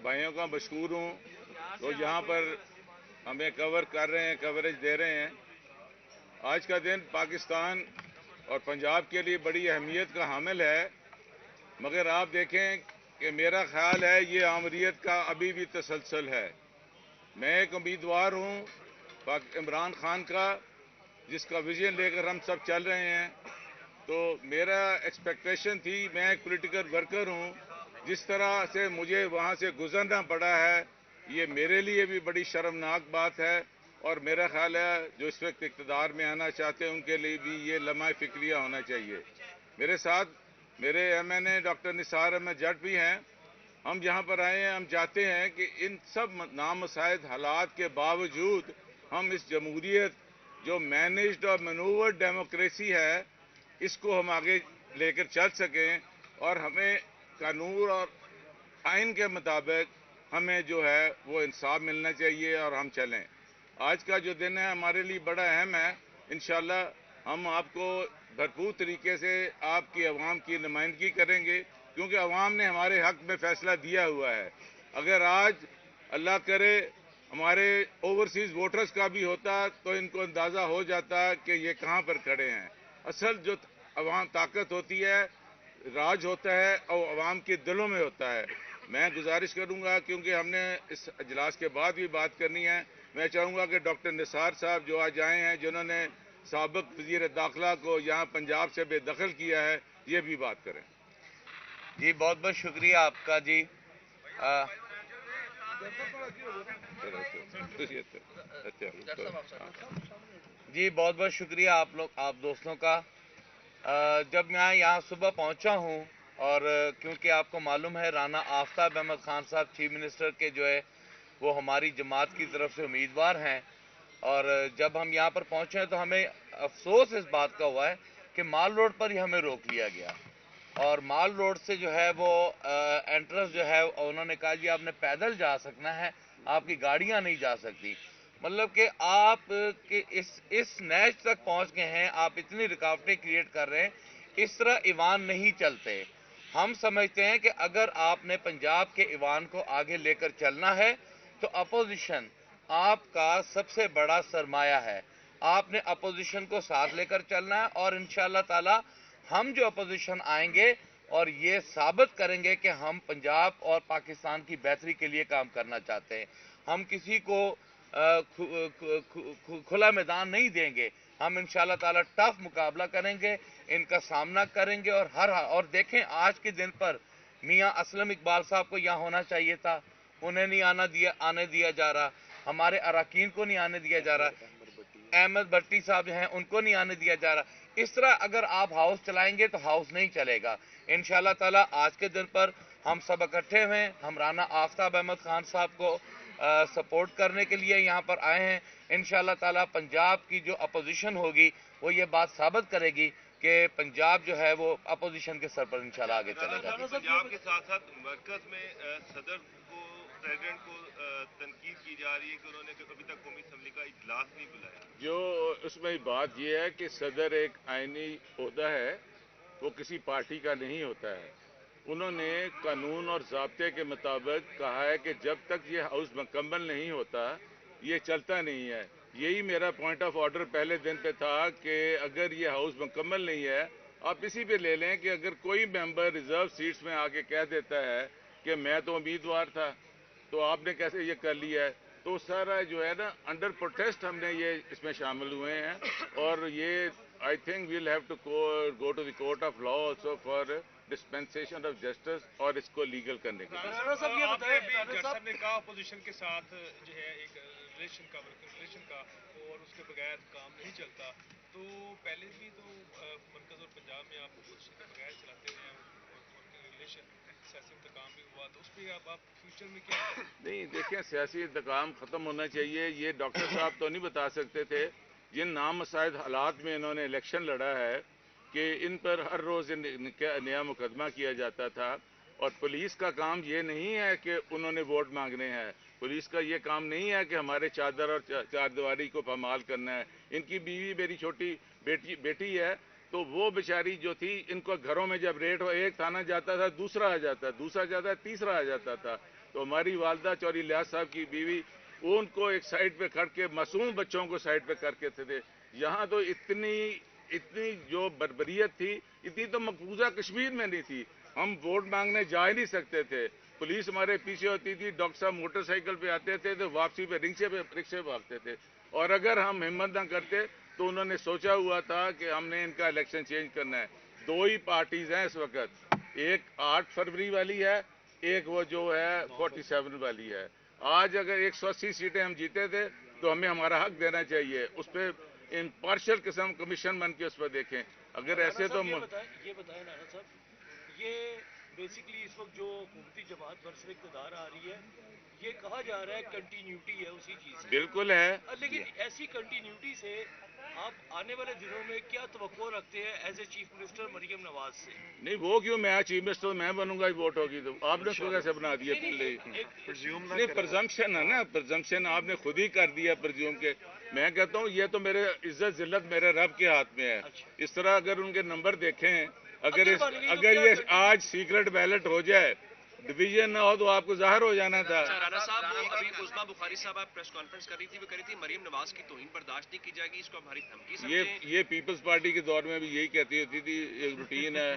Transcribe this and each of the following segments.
بھائیوں کا مشکور ہوں تو یہاں پر ہمیں کور کر رہے ہیں، کوریج دے رہے ہیں۔ آج کا دن پاکستان اور پنجاب کے لیے بڑی اہمیت کا حامل ہے، مگر آپ دیکھیں کہ میرا خیال ہے یہ آمریت کا ابھی بھی تسلسل ہے۔ میں ایک امیدوار ہوں عمران خان کا، جس کا ویژن لے کر ہم سب چل رہے ہیں۔ تو میرا ایکسپیکٹیشن تھی، میں ایک پولیٹیکل ورکر ہوں، جس طرح سے مجھے وہاں سے گزرنا پڑا ہے، یہ میرے لیے بھی بڑی شرمناک بات ہے، اور میرا خیال ہے جو اس وقت اقتدار میں آنا چاہتے ہیں ان کے لیے بھی یہ لمحہ فکریہ ہونا چاہیے۔ میرے ساتھ میرے ایم این اے ڈاکٹر نثار احمد جٹ بھی ہیں۔ ہم یہاں پر آئے ہیں، ہم چاہتے ہیں کہ ان سب نامساعد حالات کے باوجود ہم اس جمہوریت جو مینجڈ اور مینوورڈ ڈیموکریسی ہے، اس کو ہم آگے لے کر چل سکیں، اور ہمیں قانون اور آئین کے مطابق ہمیں جو ہے وہ انصاف ملنا چاہیے اور ہم چلیں۔ آج کا جو دن ہے ہمارے لیے بڑا اہم ہے۔ انشاءاللہ ہم آپ کو بھرپور طریقے سے آپ کی عوام کی نمائندگی کریں گے، کیونکہ عوام نے ہمارے حق میں فیصلہ دیا ہوا ہے۔ اگر آج اللہ کرے ہمارے اوورسیز ووٹرز کا بھی ہوتا تو ان کو اندازہ ہو جاتا کہ یہ کہاں پر کھڑے ہیں۔ اصل جو عوام طاقت ہوتی ہے، راج ہوتا ہے اور عوام کے دلوں میں ہوتا ہے۔ میں گزارش کروں گا، کیونکہ ہم نے اس اجلاس کے بعد بھی بات کرنی ہے، میں چاہوں گا کہ ڈاکٹر نثار صاحب جو آج آئے ہیں، جنہوں نے سابق وزیر داخلہ کو یہاں پنجاب سے بے دخل کیا ہے، یہ بھی بات کریں۔ جی بہت بہت شکریہ آپ کا جی۔ جی بہت بہت شکریہ آپ دوستوں کا۔ جب میں یہاں صبح پہنچا ہوں، اور کیونکہ آپ کو معلوم ہے رانا آفتاب احمد خان صاحب چیف منسٹر کے جو ہے وہ ہماری جماعت کی طرف سے امیدوار ہیں، اور جب ہم یہاں پر پہنچے ہیں تو ہمیں افسوس اس بات کا ہوا ہے کہ مال روڈ پر ہی ہمیں روک لیا گیا، اور مال روڈ سے جو ہے وہ انٹرنس جو ہے انہوں نے کہا جی آپ نے پیدل جا سکنا ہے، آپ کی گاڑیاں نہیں جا سکتی۔ مطلب کہ آپ اس نیچ تک پہنچ گئے ہیں، آپ اتنی رکاوٹیں کریٹ کر رہے ہیں، اس طرح ایوان نہیں چلتے۔ ہم سمجھتے ہیں کہ اگر آپ نے پنجاب کے ایوان کو آگے لے کر چلنا ہے تو اپوزیشن آپ کا سب سے بڑا سرمایہ ہے، آپ نے اپوزیشن کو ساتھ لے کر چلنا ہے، اور انشاءاللہ تعالی ہم جو اپوزیشن آئیں گے اور یہ ثابت کریں گے کہ ہم پنجاب اور پاکستان کی بہتری کے لیے کام کرنا چاہتے ہیں۔ ہم کسی کو کھلا میدان نہیں دیں گے، ہم انشاءاللہ تعالی ٹف مقابلہ کریں گے، ان کا سامنا کریں گے، اور دیکھیں آج کے دن پر میاں اسلم اقبال صاحب کو یہاں ہونا چاہیے تھا، انہیں نہیں آنے دیا جا رہا، ہمارے اراکین کو نہیں آنے دیا جا رہا، احمد بھٹی صاحب ہیں ان کو نہیں آنے دیا جا رہا۔ اس طرح اگر آپ ہاؤس چلائیں گے تو ہاؤس نہیں چلے گا۔ انشاءاللہ تعالی آج کے دن پر ہم سب اکٹھے ہوئے، ہم رانا آفتاب احمد خان صاحب کو سپورٹ کرنے کے لیے یہاں پر آئے ہیں۔ انشاءاللہ تعالی پنجاب کی جو اپوزیشن ہوگی وہ یہ بات ثابت کرے گی کہ پنجاب جو ہے وہ اپوزیشن کے سر پر انشاءاللہ آگے چلے گا۔ پنجاب کے ساتھ ساتھ مرکز میں صدر کو، پریزیڈنٹ کو تنقید کی جا رہی ہے کہ انہوں نے ابھی تک قومی اسمبلی کا اجلاس نہیں بلایا۔ جو اس میں بات یہ ہے کہ صدر ایک آئینی عہدہ ہے، وہ کسی پارٹی کا نہیں ہوتا ہے۔ انہوں نے قانون اور ضابطے کے مطابق کہا ہے کہ جب تک یہ ہاؤس مکمل نہیں ہوتا یہ چلتا نہیں ہے۔ یہی میرا پوائنٹ آف آرڈر پہلے دن پہ تھا کہ اگر یہ ہاؤس مکمل نہیں ہے، آپ اسی پہ لے لیں کہ اگر کوئی ممبر ریزرو سیٹس میں آ کے کہہ دیتا ہے کہ میں تو امیدوار تھا تو آپ نے کیسے یہ کر لیا ہے، تو سارا جو ہے نا انڈر پروٹیسٹ ہم نے یہ اس میں شامل ہوئے ہیں، اور یہ I think we'll have to go to the court of law also for dispensation of justice اور اس کو لیگل کرنے کے لیے۔ جج صاحب نے کہا اپوزیشن کے ساتھ جو ہے ایک ریلیشن کا اور اس کے بغیر کام نہیں چلتا، تو پہلے بھی تو مرکز اور پنجاب میں آپ اپوزیشن کے بغیر چلاتے رہے ہیں، ورکنگ ریلیشن سیاسی انتقام بھی ہوا، تو اس پہ اب آپ فیوچر میں کیا کریں؟ نہیں دیکھیں، سیاسی انتقام ختم ہونا چاہیے، یہ ڈاکٹر صاحب تو نہیں بتا سکتے تھے جن نامساعد حالات میں انہوں نے الیکشن لڑا ہے کہ ان پر ہر روز نیا مقدمہ کیا جاتا تھا، اور پولیس کا کام یہ نہیں ہے کہ انہوں نے ووٹ مانگنے ہیں، پولیس کا یہ کام نہیں ہے کہ ہمارے چادر اور چار دیواری کو پامال کرنا ہے۔ ان کی بیوی میری چھوٹی بیٹی ہے، تو وہ بیچاری جو تھی ان کو گھروں میں جب ریٹ ہو ایک تھانہ جاتا تھا دوسرا آ جاتا دوسرا جاتا تیسرا آ جاتا تھا. تو ہماری والدہ چوری لیاس صاحب کی بیوی وہ ان کو ایک سائڈ پہ کھڑ کے معصوم بچوں کو سائڈ پہ کر کے تھے. یہاں تو اتنی جو بربریت تھی اتنی تو مقبوضہ کشمیر میں نہیں تھی. ہم ووٹ مانگنے جا ہی نہیں سکتے تھے. پولیس ہمارے پیچھے ہوتی تھی. ڈاکٹر صاحب موٹر سائیکل پہ آتے تھے تو واپسی پہ رکشے پہ آتے تھے. اور اگر ہم ہمت نہ کرتے تو انہوں نے سوچا ہوا تھا کہ ہم نے ان کا الیکشن چینج کرنا ہے. دو ہی پارٹیز ہیں اس وقت, ایک 8 فروری والی ہے, ایک وہ جو ہے 47 والی ہے. آج اگر 180 سیٹیں ہم جیتے تھے تو ہمیں ہمارا حق دینا چاہیے. اس پہ امپارشل قسم کمیشن بن کے اس پہ دیکھیں. اگر ایسے تو یہ بتائیں رانا صاحب, یہ بیسیکلی اس وقت جو حکومتی جماعت برسر اقتدار آ رہی ہے, یہ کہا جا رہا ہے کنٹینیوٹی ہے اسی چیز سے. بالکل ہے, لیکن ایسی کنٹینیوٹی سے آپ آنے والے دنوں میں کیا توقع رکھتے ہیں as a chief minister Maryam Nawaz سے؟ نہیں وہ کیوں, میں چیف منسٹر میں بنوں گا ووٹ ہوگی تو آپ نے اس کو کیسے بنا دیا پہلے ہی؟ نہیں پرزمپشن ہے نا, پرزمپشن آپ نے خود ہی کر دیا پرزیوم کے. میں کہتا ہوں یہ تو میرے عزت ذلت میرے رب کے ہاتھ میں ہے. اس طرح اگر ان کے نمبر دیکھیں, اگر یہ آج سیکرٹ بیلٹ ہو جائے, ڈویژن نہ ہو تو آپ کو ظاہر ہو جانا تھا. رانا صاحب ابھی عظمیٰ بخاری صاحب پریس کانفرنس کر رہی تھی مریم نواز کی توہین برداشت نہیں کی جائے گی, اس کو ہماری دھمکی سمجھیں. یہ پیپلز پارٹی کے دور میں بھی یہی کہتی ہوتی تھی, ایک روٹین ہے,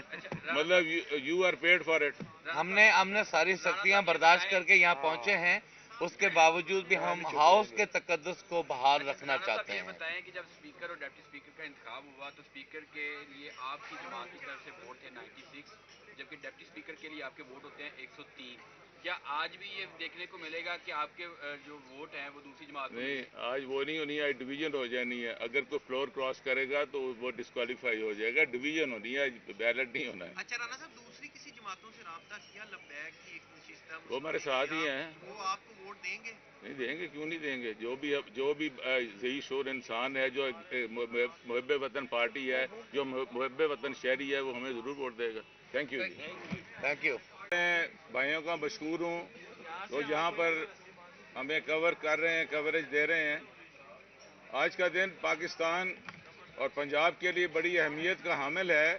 مطلب you are paid for it. ہم نے ساری سختیاں برداشت کر کے یہاں پہنچے ہیں, اس کے باوجود بھی ہم ہاؤس کے تقدس کو بحال رکھنا چاہتے ہیں. یہ بتائیں کہ جب اسپیکر اور ڈپٹی اسپیکر کا انتخاب ہوا تو اسپیکر کے لیے آپ کی جماعت کی طرف سے ووٹ تھے 96, جبکہ ڈپٹی اسپیکر کے لیے آپ کے ووٹ ہوتے ہیں 103. کیا آج بھی یہ دیکھنے کو ملے گا کہ آپ کے جو ووٹ ہیں وہ دوسری جماعت کو نہیں, آج وہ نہیں ہونی ہے, ڈویژن ہو جانی ہے. اگر کوئی فلور کراس کرے گا تو وہ ڈسکوالیفائی ہو جائے گا. ڈویژن ہونی ہے, بیلٹ نہیں ہونا ہے. اچھا رانا صاحب, دوسری کسی جماعتوں سے رابطہ کیا لبیک کی ایک نشست ہے, وہ ہمارے ساتھ ہی ہیں, وہ آپ کو ووٹ دیں گے؟ نہیں دیں گے, کیوں نہیں دیں گے. جو بھی ذہی شور انسان ہے, جو محب وطن پارٹی ہے, جو محب وطن شہری ہے, وہ ہمیں ضرور ووٹ دے گا. Thank you ji, thank you. میں بھائیوں کا مشکور ہوں تو یہاں پر ہمیں کور کر رہے ہیں, کوریج دے رہے ہیں. آج کا دن پاکستان اور پنجاب کے لیے بڑی اہمیت کا حامل ہے,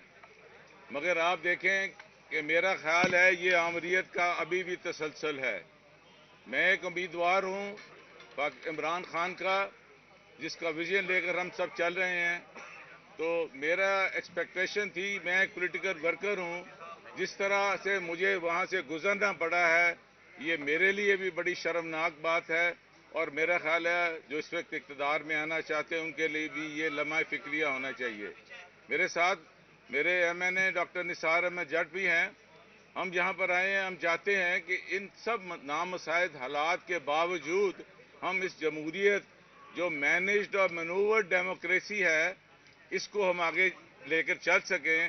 مگر آپ دیکھیں کہ میرا خیال ہے یہ آمریت کا ابھی بھی تسلسل ہے. میں ایک امیدوار ہوں عمران خان کا, جس کا ویژن لے کر ہم سب چل رہے ہیں. تو میرا ایکسپیکٹیشن تھی, میں ایک پولیٹیکل ورکر ہوں, جس طرح سے مجھے وہاں سے گزرنا پڑا ہے, یہ میرے لیے بھی بڑی شرمناک بات ہے. اور میرا خیال ہے جو اس وقت اقتدار میں آنا چاہتے ہیں ان کے لیے بھی یہ لمحہ فکریہ ہونا چاہیے. میرے ساتھ میرے ایم این اے ڈاکٹر نثار احمد جٹ بھی ہیں. ہم یہاں پر آئے ہیں, ہم چاہتے ہیں کہ ان سب نامساعد حالات کے باوجود ہم اس جمہوریت جو مینجڈ اور مینوورڈ ڈیموکریسی ہے اس کو ہم آگے لے کر چل سکیں.